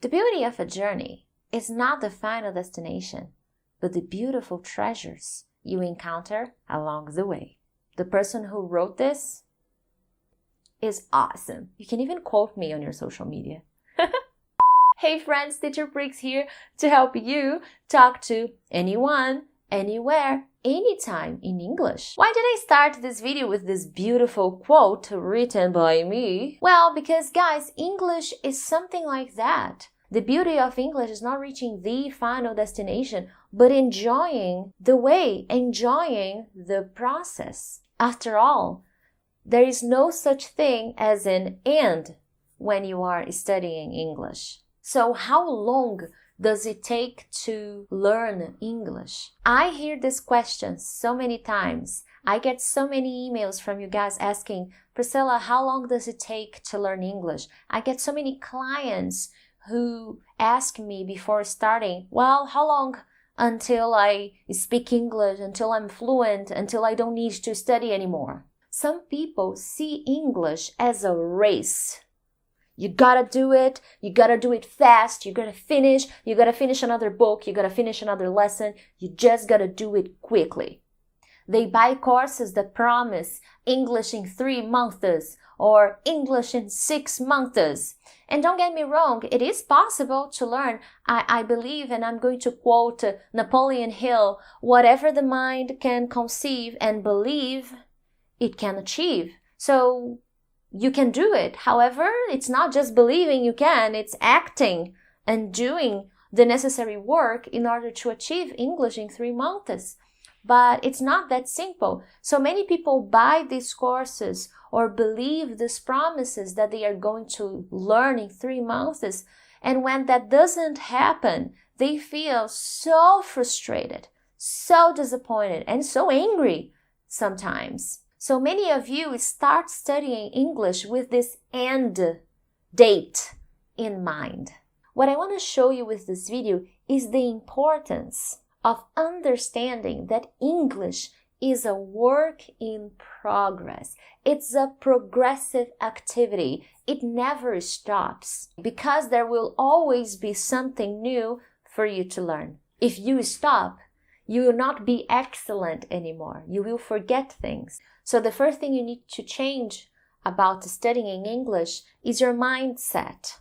The beauty of a journey is not the final destination, but the beautiful treasures you encounter along the way. The person who wrote this is awesome. You can even quote me on your social media. Hey friends, Teacher Prix here to help you talk to anyone, anywhere, anytime in English. Why did I start this video with this beautiful quote written by me? Well, because guys, English is something like that. The beauty of English is not reaching the final destination, but enjoying the way, enjoying the process. After all, there is no such thing as an end when you are studying English. So how long does it take to learn English? I hear this question so many times. I get so many emails from you guys asking, Priscilla, how long does it take to learn English? I get so many clients who ask me before starting, well, how long until I speak English, until I'm fluent, until I don't need to study anymore? Some people see English as a race. You gotta do it fast, you gotta finish another book, you gotta finish another lesson, you just gotta do it quickly. They buy courses that promise English in 3 months or English in 6 months. And don't get me wrong, it is possible to learn. I believe, and I'm going to quote Napoleon Hill, whatever the mind can conceive and believe, it can achieve. So you can do it. However, it's not just believing you can, it's acting and doing the necessary work in order to achieve English in 3 months. But it's not that simple. So many people buy these courses or believe these promises that they are going to learn in 3 months. And when that doesn't happen, they feel so frustrated, so disappointed, and so angry sometimes. So many of you start studying English with this end date in mind. What I want to show you with this video is the importance of understanding that English is a work in progress. It's a progressive activity. It never stops because there will always be something new for you to learn. If you stop, you will not be excellent anymore. You will forget things. So the first thing you need to change about studying English is your mindset.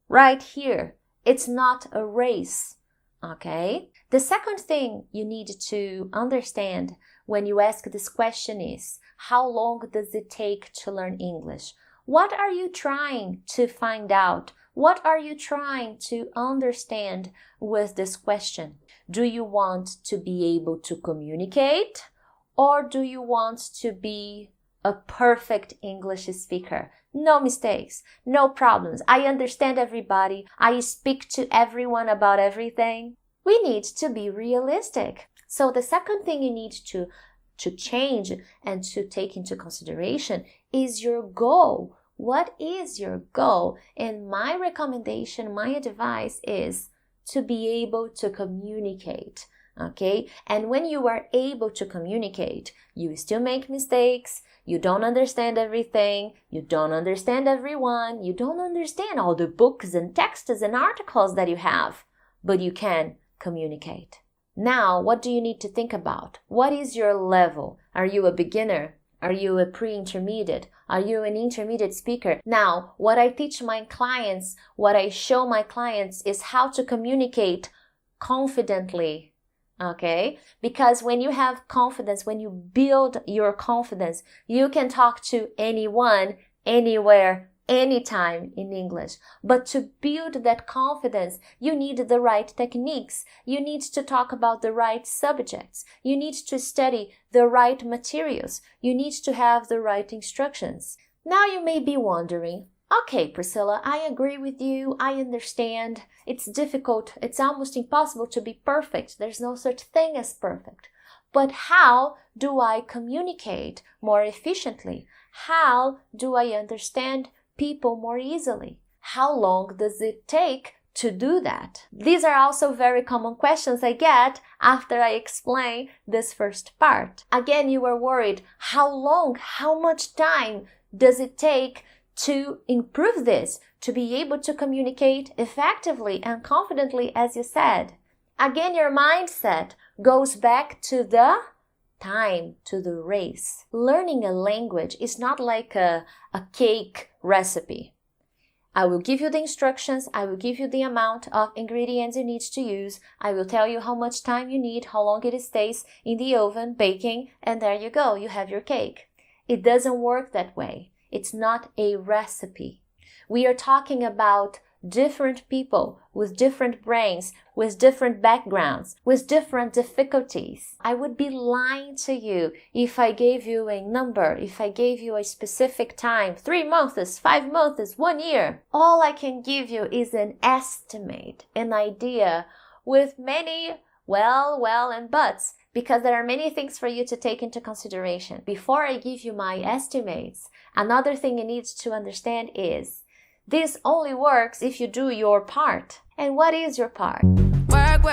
Right here, it's not a race, okay? The second thing you need to understand when you ask this question is, how long does it take to learn English? What are you trying to find out? What are you trying to understand with this question? Do you want to be able to communicate? Or do you want to be a perfect English speaker? No mistakes, no problems. I understand everybody. I speak to everyone about everything. We need to be realistic. So the second thing you need to change and to take into consideration is your goal. What is your goal? And my recommendation, my advice is to be able to communicate. Okay, and when you are able to communicate, you still make mistakes, you don't understand everything, you don't understand everyone, you don't understand all the books and texts and articles that you have, but you can communicate. Now, what do you need to think about? What is your level? Are you a beginner? Are you a pre-intermediate? Are you an intermediate speaker? Now, what I teach my clients, what I show my clients is how to communicate confidently. Okay, because when you have confidence, when you build your confidence, you can talk to anyone, anywhere, anytime in English. But to build that confidence, you need the right techniques. You need to talk about the right subjects. You need to study the right materials. You need to have the right instructions. Now you may be wondering, okay, Priscilla, I agree with you. I understand. It's difficult. It's almost impossible to be perfect. There's no such thing as perfect. But how do I communicate more efficiently? How do I understand people more easily? How long does it take to do that? These are also very common questions I get after I explain this first part. Again, you are worried, how long, how much time does it take to improve this, to be able to communicate effectively and confidently, as you said. Again, your mindset goes back to the time, to the race. Learning a language is not like a cake recipe. I will give you the instructions, I will give you the amount of ingredients you need to use, I will tell you how much time you need, how long it stays in the oven, baking, and there you go, you have your cake. It doesn't work that way. It's not a recipe. We are talking about different people with different brains, with different backgrounds, with different difficulties. I would be lying to you if I gave you a number, if I gave you a specific time, 3 months, 5 months, 1 year. All I can give you is an estimate, an idea with many well and buts, because there are many things for you to take into consideration. Before I give you my estimates, another thing you need to understand is this only works if you do your part. And what is your part? Work.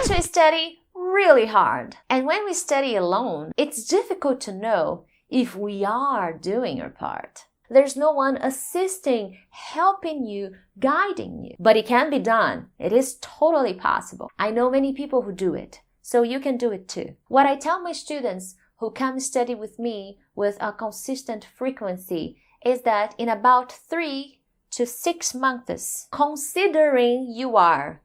To study really hard. And when we study alone, it's difficult to know if we are doing our part. There's no one assisting, helping you, guiding you. But it can be done. It is totally possible. I know many people who do it, so you can do it too. What I tell my students who come study with me with a consistent frequency is that in about 3 to 6 months, considering you are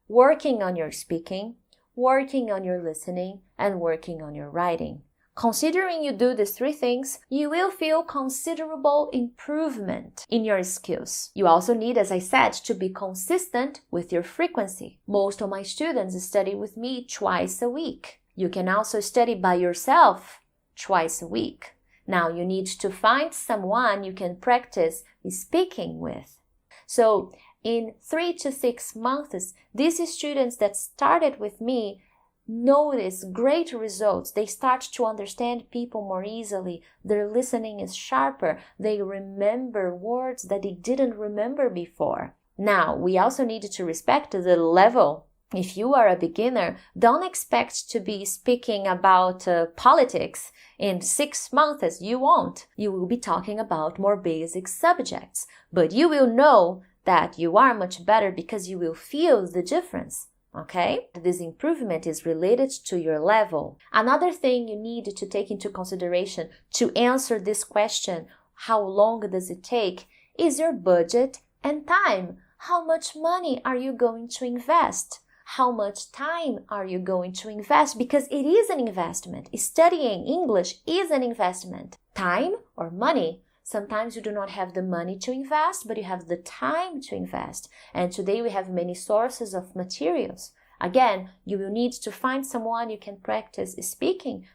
working on your speaking, working on your listening, and working on your writing, considering you do these 3 things, you will feel considerable improvement in your skills. You also need, as I said, to be consistent with your frequency. Most of my students study with me twice a week. You can also study by yourself twice a week. Now you need to find someone you can practice speaking with. So in 3 to 6 months, these students that started with me notice great results. They start to understand people more easily. Their listening is sharper. They remember words that they didn't remember before. Now, we also need to respect the level. If you are a beginner, don't expect to be speaking about politics in 6 months. You won't. You will be talking about more basic subjects. But you will know that you are much better because you will feel the difference. Okay? This improvement is related to your level. Another thing you need to take into consideration to answer this question, how long does it take, is your budget and time. How much money are you going to invest? How much time are you going to invest? Because it is an investment. Studying English is an investment. Time or money. Sometimes you do not have the money to invest, but you have the time to invest. And today we have many sources of materials. Again, you will need to find someone you can practice speaking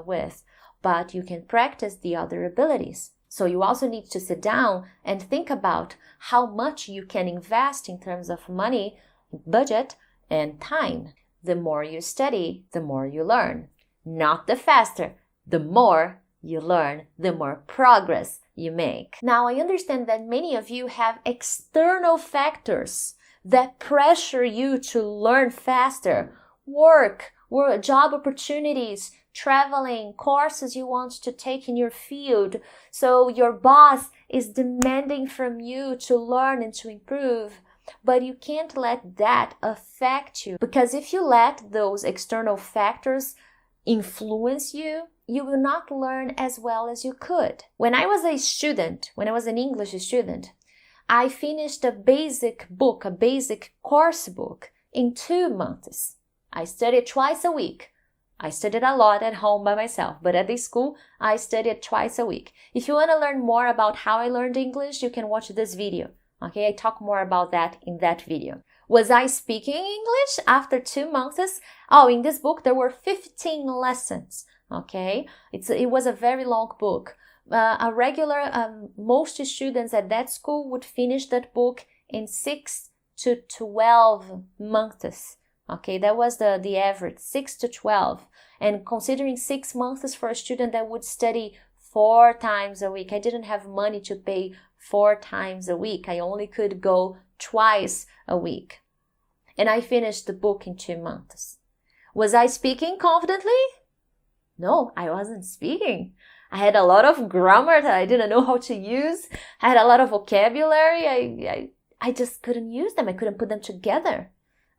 with, but you can practice the other abilities. So you also need to sit down and think about how much you can invest in terms of money, budget, and time. The more you study, the more you learn. Not the faster. The more you learn, the more progress you make. Now, I understand that many of you have external factors that pressure you to learn faster. Work, job opportunities, traveling, courses you want to take in your field. So your boss is demanding from you to learn and to improve. But you can't let that affect you, because if you let those external factors influence you, you will not learn as well as you could. When I was an English student, I finished a basic book, a basic course book in 2 months. I studied twice a week. I studied a lot at home by myself, but at the school, I studied twice a week. If you want to learn more about how I learned English, you can watch this video. Okay, I talk more about that in that video. Was I speaking English after 2 months? Oh, in this book, there were 15 lessons. Okay, it was a very long book. Most students at that school would finish that book in 6 to 12 months. Okay, that was the average, 6 to 12. And considering 6 months for a student that would study 4 times a week, I didn't have money to pay 4 times a week. I only could go twice a week. And I finished the book in 2 months. Was I speaking confidently? No, I wasn't speaking. I had a lot of grammar that I didn't know how to use. I had a lot of vocabulary. I just couldn't use them. I couldn't put them together.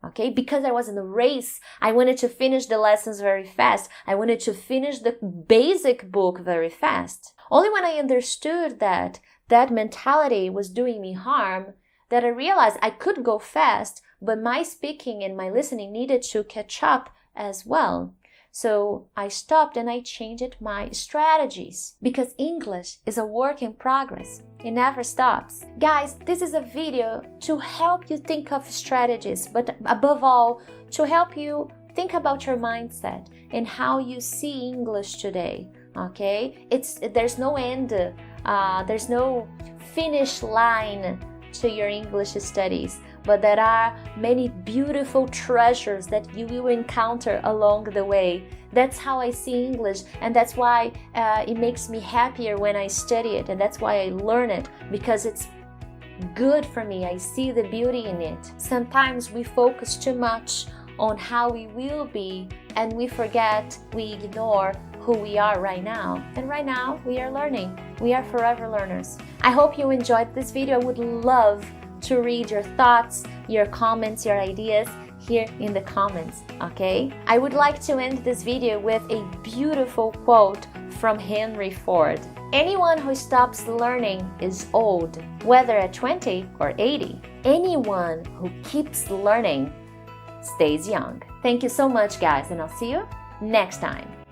Okay, because I was in a race, I wanted to finish the lessons very fast. I wanted to finish the basic book very fast. Only when I understood that that mentality was doing me harm, that I realized I could go fast, but my speaking and my listening needed to catch up as well. So I stopped and I changed my strategies because English is a work in progress. It never stops. Guys, this is a video to help you think of strategies, but above all, to help you think about your mindset and how you see English today. Okay? There's no end, there's no finish line to your English studies, but there are many beautiful treasures that you will encounter along the way. That's how I see English, and that's why it makes me happier when I study it, and that's why I learn it, because it's good for me. I see the beauty in it. Sometimes we focus too much on how we will be, and we ignore who we are right now. And right now, we are learning. We are forever learners. I hope you enjoyed this video. I would love to read your thoughts, your comments, your ideas here in the comments, okay? I would like to end this video with a beautiful quote from Henry Ford. Anyone who stops learning is old, whether at 20 or 80. Anyone who keeps learning stays young. Thank you so much, guys, and I'll see you next time.